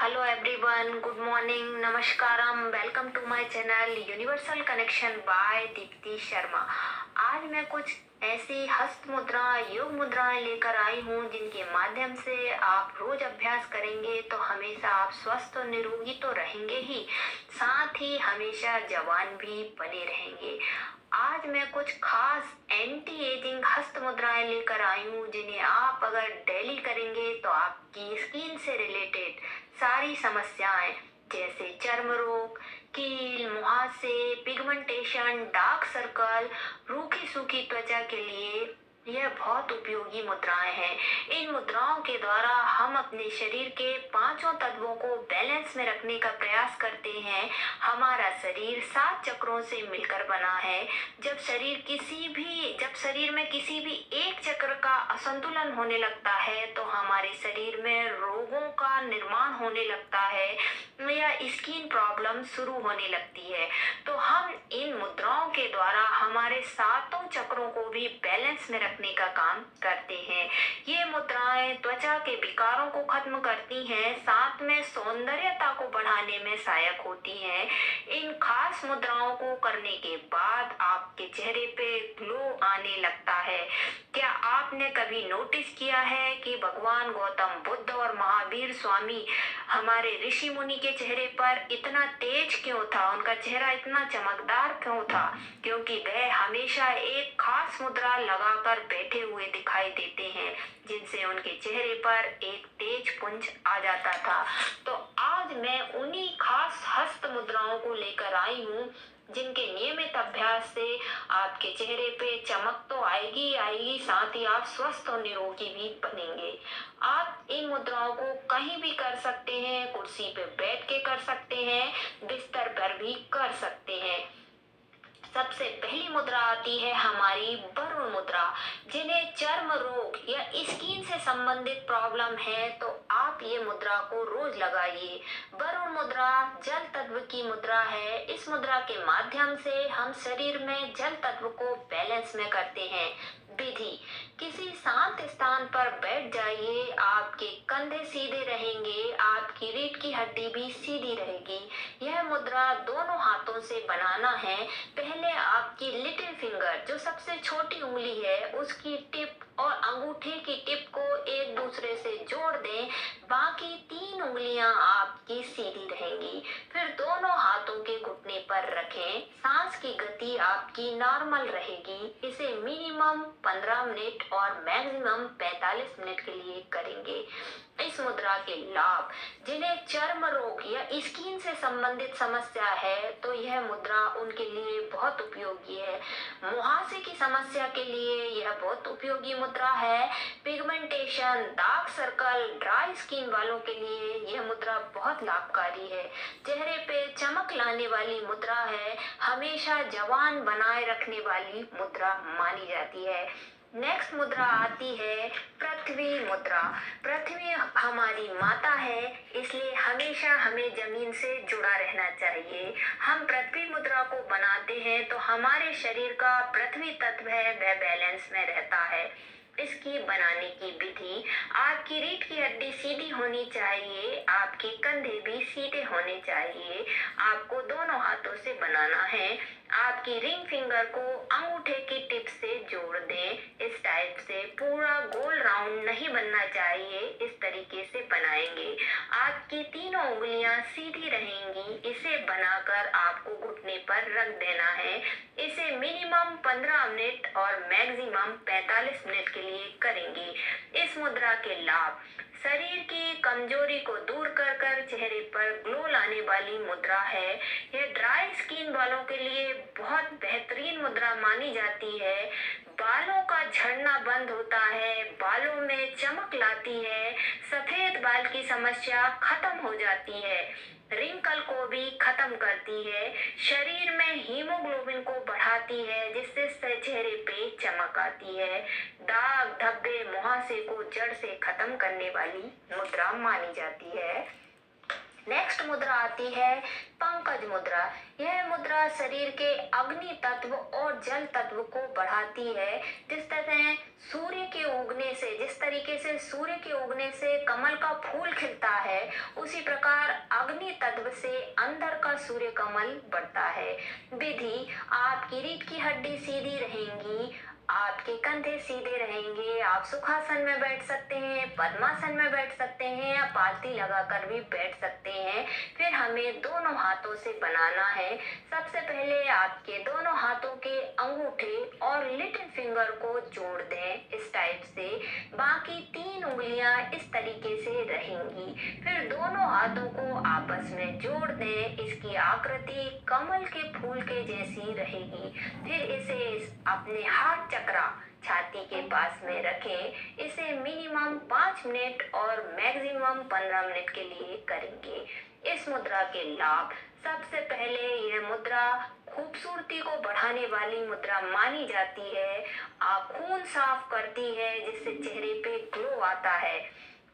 Hello everyone, good morning, namaskaram, welcome to my channel universal connection by Deepti Sharma. आज मैं कुछ ऐसी हस्त मुद्रा योग मुद्राएं लेकर आई हूँ जिनके माध्यम से आप रोज अभ्यास करेंगे तो हमेशा आप स्वस्थ और निरोगी तो रहेंगे ही, साथ ही हमेशा जवान भी बने रहेंगे। आज मैं कुछ खास एंटी एजिंग हस्त मुद्राएं लेकर आई हूँ जिन्हें आप अगर डेली करेंगे तो आपकी स्किन से रिलेटेड सारी समस्याएं जैसे चर्म रोग, कील, मुहासे, पिगमेंटेशन, डार्क सर्कल, रूखी सूखी त्वचा के लिए यह बहुत उपयोगी मुद्राएं हैं। इन मुद्राओं के द्वारा हम अपने शरीर के पांचों तत्वों को बैलेंस में रखने का प्रयास करते हैं। हमारा शरीर 7 चक्रों से मिलकर बना है। जब शरीर में किसी भी एक चक्र का असंतुलन होने लगता है तो हमारे शरीर में रोगों का निर्माण होने लगता है या स्किन प्रॉब्लम शुरू होने लगती है। तो हम इन मुद्राओं के द्वारा हमारे 7 चक्रों को भी बैलेंस में रखने का काम करते हैं। ये मुद्राएं त्वचा के विकारों को खत्म करती हैं, साथ में सौंदर्यता को बढ़ाने में सहायक होती हैं। इन खास मुद्राओं को करने के बाद आपके चेहरे पे ग्लो आने लगता है। क्या आपने कभी नोटिस किया है कि भगवान गौतम बुद्ध और महावीर स्वामी हमारे ऋषि मुनि के चेहरे पर इतना तेज क्यों था, उनका चेहरा इतना चमकदार क्यों था? क्योंकि वह हमेशा एक खास मुद्रा लगाकर बैठे हुए दिखाई देते हैं जिनसे उनके चेहरे पर एक तेज पुंज आ जाता था। तो आज मैं उन्हीं खास हस्त मुद्राओं को लेकर आई हूँ जिनके नियमित अभ्यास से आपके चेहरे पे चमक तो आएगी, साथ ही आप स्वस्थ और निरोगी भी बनेंगे। आप इन मुद्राओं को कहीं भी कर सकते हैं, कुर्सी पे बैठ के कर सकते हैं, बिस्तर पर भी कर सकते हैं। सबसे पहली मुद्रा आती है हमारी वरुण मुद्रा। जिन्हें चर्म रोग या स्किन से संबंधित प्रॉब्लम है तो आप ये मुद्रा को रोज लगाइए। वरुण मुद्रा जल तत्व की मुद्रा है। इस मुद्रा के माध्यम से हम शरीर में जल तत्व को बैलेंस में करते हैं। विधि: किसी शांत स्थान पर बैठ जाइए, आपके कंधे सीधे रहेंगे, आपकी रीढ़ की हड्डी भी सीधी रहेगी। यह मुद्रा दोनों हाथों से बनाना है। पहले आपकी लिटिल फिंगर, जो सबसे छोटी उंगली है, उसकी टिप और अंगूठे की टिप को एक दूसरे से जोड़ दें। बाकी 3 उंगलियां आपकी सीधी रहेंगी। फिर दोनों हाथों के घुटने पर रखें। सांस की गति आपकी नॉर्मल रहेगी। इसे मिनिमम 15 मिनट और मैक्सिमम 45 मिनट के लिए करेंगे। इस मुद्रा के लाभ: जिन्हें चर्म रोग या स्किन से संबंधित समस्या है तो यह मुद्रा उनके लिए बहुत उपयोगी है। मुहासे की समस्या के लिए यह बहुत उपयोगी मुद्रा है। Pigmentation, dark circle, dry skin वालों के लिए यह मुद्रा बहुत लाभकारी है। चेहरे पे चमक लाने वाली मुद्रा है। हमेशा जवान बनाए रखने वाली मुद्रा मानी जाती है। नेक्स्ट मुद्रा आती है पृथ्वी मुद्रा। पृथ्वी हमारी माता है, इसलिए हमेशा हमें जमीन से जुड़ा रहना चाहिए। हम पृथ्वी मुद्रा को बनाते हैं तो हमारे शरीर का पृथ्वी तत्व है वह बैलेंस में रहता है। इसकी बनाने की विधि: आपकी रीढ़ की हड्डी सीधी होनी चाहिए, आपके कंधे भी सीधे होने चाहिए। आपको दोनों हाथों से बनाना है। आपकी रिंग फिंगर को अंगूठे की टिप से जोड़ दें। इस टाइप से पूरा गोल राउंड नहीं बनना चाहिए, इस तरीके से बनाएंगे। आपकी तीनों उंगलियां सीधी रहेंगी। इसे बनाकर आपको घुटने पर रख देना है। इसे मिनिमम 15 मिनट और मैक्सिमम 45 मिनट के लिए करेंगे। इस मुद्रा के लाभ: शरीर की कमजोरी को दूर कर कर चेहरे पर ग्लो लाने वाली मुद्रा है। यह ड्राई स्किन वालों के लिए बहुत बेहतरीन मुद्रा मानी जाती है। बालों का झड़ना बंद होता है, बालों में चमक लाती है, सफेद बाल की समस्या खत्म हो जाती है, रिंकल को भी खत्म करती है, शरीर में हीमोग्लोबिन को बढ़ाती है जिससे चेहरे पे चमक आती है, दाग धब्बे मुहासे को जड़ से खत्म करने वाली मुद्रा मानी जाती है। नेक्स्ट मुद्रा आती है पंकज मुद्रा। यह मुद्रा शरीर के अग्नि तत्व और जल तत्व को बढ़ाती है। जिस तरीके से सूर्य के उगने से कमल का फूल खिलता है, उसी प्रकार अग्नि तत्व से अंदर का सूर्य कमल बढ़ता है। विधि: आपकी रीढ़ की हड्डी सीधी रहेंगी, आपके कंधे सीधे रहेंगे, आप सुखासन में बैठ सकते हैं, पद्मासन में बैठ सकते हैं या पालती लगाकर भी बैठ सकते हैं। फिर हमें दोनों हाथों से बनाना है। सबसे पहले आपके दोनों हाथों के अंगूठे और लिटिल फिंगर को जोड़ दें इस टाइप से। बाकी 3 उंगलियां इस तरीके से रहेंगी। फिर दोनों हाथों को आपस में जोड़ दें। इसकी आकृति कमल के फूल के जैसी रहेगी। फिर इसे अपने हाथ चक्रा छाती के पास में रखें। इसे मिनिमम 5 मिनट और मैक्सिमम 15 मिनट के लिए करेंगे। इस मुद्रा के लाभ: सबसे पहले यह मुद्रा खूबसूरती को बढ़ाने वाली मुद्रा मानी जाती है। खून साफ करती है जिससे चेहरे पे ग्लो आता है।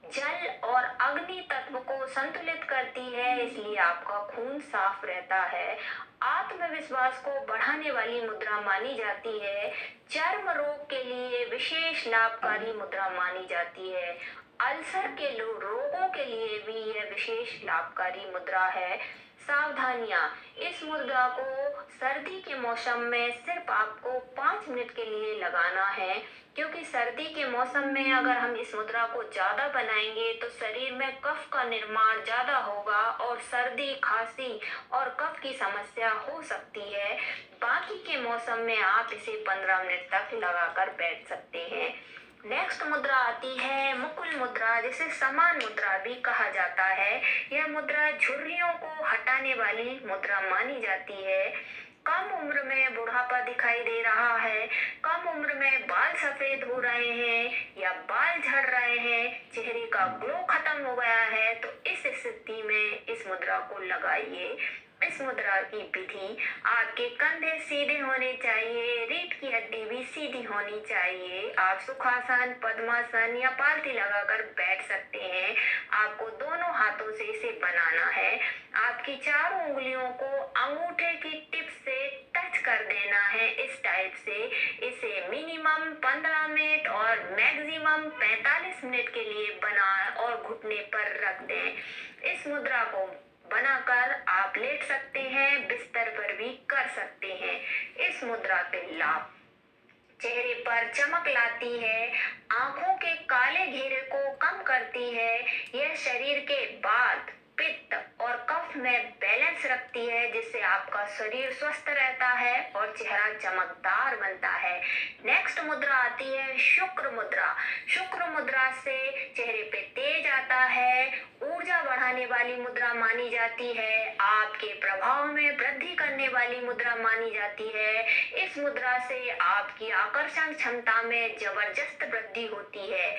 जल और अग्नि तत्व को संतुलित करती है, इसलिए आपका खून साफ रहता है। आत्मविश्वास को बढ़ाने वाली मुद्रा मानी जाती है। चर्म रोग के लिए विशेष लाभकारी मुद्रा मानी जाती है। अल्सर के रोगों के लिए भी यह विशेष लाभकारी मुद्रा है। सावधानियां: इस मुद्रा को सर्दी के मौसम में सिर्फ आपको 5 मिनट के लिए लगाना है, क्योंकि सर्दी के मौसम में अगर हम इस मुद्रा को ज्यादा बनाएंगे तो शरीर में कफ का निर्माण ज्यादा होगा और सर्दी, खांसी और कफ की समस्या हो सकती है। बाकी के मौसम में आप इसे 15 मिनट तक लगाकर बैठ सकते हैं। नेक्स्ट मुद्रा आती है मुकुल मुद्रा, जिसे समान मुद्रा भी कहा जाता है। यह मुद्रा झुर्रियों को हटाने वाली मुद्रा मानी जाती है। कम उम्र में बुढ़ापा दिखाई दे रहा है, कम उम्र में बाल सफेद हो रहे हैं या बाल झड़ रहे हैं, चेहरे का ग्लो खत्म हो गया है, तो इस स्थिति में इस मुद्रा को लगाइए। इस मुद्रा की विधि: आपके कंधे सीधे होने चाहिए, रीढ़ की हड्डी भी सीधी होनी चाहिए। आप सुखासन, पद्मासन या पालती लगाकर बैठ सकते हैं। आपको दोनों हाथों से इसे बनाना है। आपकी 4 उंगलियों को अंगूठे की टिप से टच कर देना है इस टाइप से। इसे मिनिमम 15 मिनट और मैक्सिमम 45 मिनट के लिए बनाएं और घुटने पर रख दें। इस मुद्रा को बनाकर आप लेट सकते हैं, बिस्तर पर भी कर सकते हैं। इस मुद्रा के लाभ: चेहरे पर चमक लाती है, आंखों के काले घेरे को कम करती है, यह शरीर के वात, पित्त और कफ में बैलेंस रखती है, जिससे आपका शरीर स्वस्थ रहता है और चेहरा चमकदार बनता है। नेक्स्ट मुद्रा आती है शुक्र मुद्रा। शुक्र मुद्रा से चेहरे पे तेज आता है, ऊर्जा बढ़ाने वाली मुद्रा मानी जाती है, आपके प्रभाव में वृद्धि करने वाली मुद्रा मानी जाती है। इस मुद्रा से आपकी आकर्षण क्षमता में जबरदस्त वृद्धि होती है।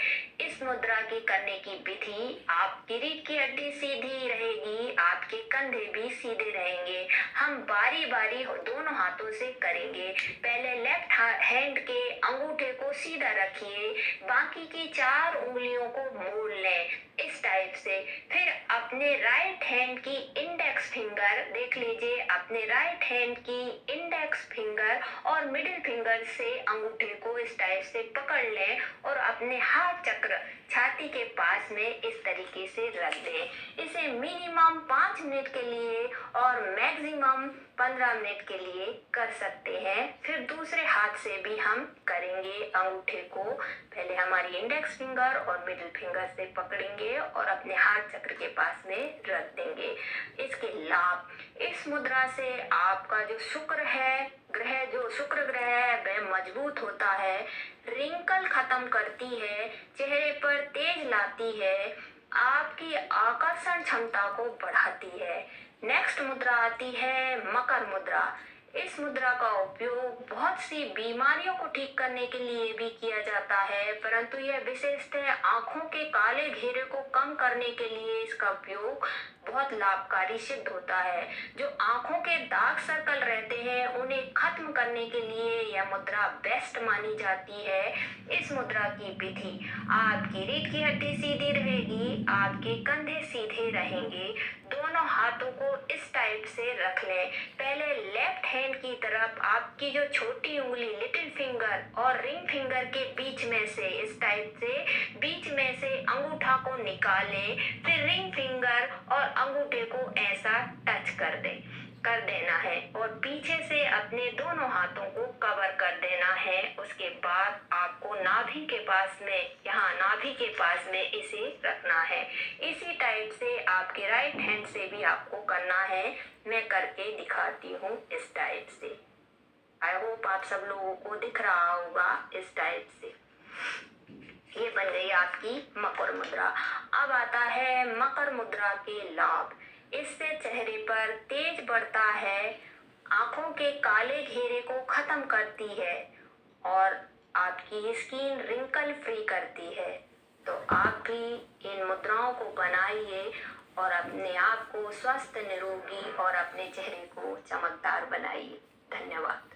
इस मुद्रा की करने की विधि: आपकी रीढ़ की हड्डी सीधी रहेगी, आपके कंधे भी सीधे रहेंगे। हम बारी बारी दोनों हाथों से करेंगे। पहले लेफ्ट हैंड के अंगूठे को सीधा रखिए, बाकी की 4 उंगलियों को मोड़ लें इस टाइप से। फिर अपने राइट हैंड की इंडेक्स फिंगर देख लीजिए, अपने राइट हैंड की इंडेक्स फिंगर और मिडिल फिंगर से अंगूठे को इस टाइप से पकड़ लें और अपने हाथ चक्र छाती के पास में इस तरीके से रख दें। इसे मिनिमम 5 मिनट के लिए और मैक्सिमम 15 मिनट के लिए कर सकते हैं। फिर दूसरे हाथ से भी हम करेंगे। अंगूठे को पहले हमारी इंडेक्स फिंगर और मिडिल फिंगर से पकड़ेंगे और अपने हाथ चक्र के पास में रख देंगे। इसके लाभ: इस मुद्रा से आपका जो शुक्र ग्रह है वह मजबूत होता है, रिंकल खत्म करती है, चेहरे पर तेज लाती है, आपकी आकर्षण क्षमता को बढ़ाती है। नेक्स्ट मुद्रा आती है मकर मुद्रा। इस मुद्रा का उपयोग बहुत सी बीमारियों को ठीक करने के लिए भी किया जाता है, परंतु यह विशेषतः आंखों के काले घेरे को कम करने के लिए इसका उपयोग बहुत लाभकारी सिद्ध होता है। जो आंखों के दाग सर्कल रहते हैं उन्हें खत्म करने के लिए यह मुद्रा बेस्ट मानी जाती है। इस मुद्रा की विधि: आपकी रीढ़ की हड्डी सीधी रहेगी, आपके कंधे सीधे रहेंगे, दोनों दोनों हाथों को इस टाइप से रख लें। पहले लेफ्ट हैंड की तरफ आपकी जो छोटी उंगली लिटिल फिंगर और रिंग फिंगर के बीच में से इस टाइप से बीच में से अंगूठा को निकालें। फिर रिंग फिंगर और अंगूठे को ऐसा टच कर देना है और पीछे से अपने दोनों हाथों को कवर कर देना है। उसके बाद आपको नाभि के पास में, यहाँ नाभि के पास में इसे रखना है। इसी टाइप से आपके राइट हैंड से भी आपको करना है। मैं करके दिखाती हूँ इस टाइप से। आई होप आप सब लोगों को दिख रहा होगा इस टाइप से। ये बन गई आपकी मकर मुद्रा। अब आता है मकर मुद्रा के लाभ। इससे चेहरे पर तेज बढ़ता है, आंखों के काले घेरे को खत्म करती है और आपकी स्किन रिंकल फ्री करती है। तो आप भी इन मुद्राओं को बनाइए और अपने आप को स्वस्थ, निरोगी और अपने चेहरे को चमकदार बनाइए। धन्यवाद।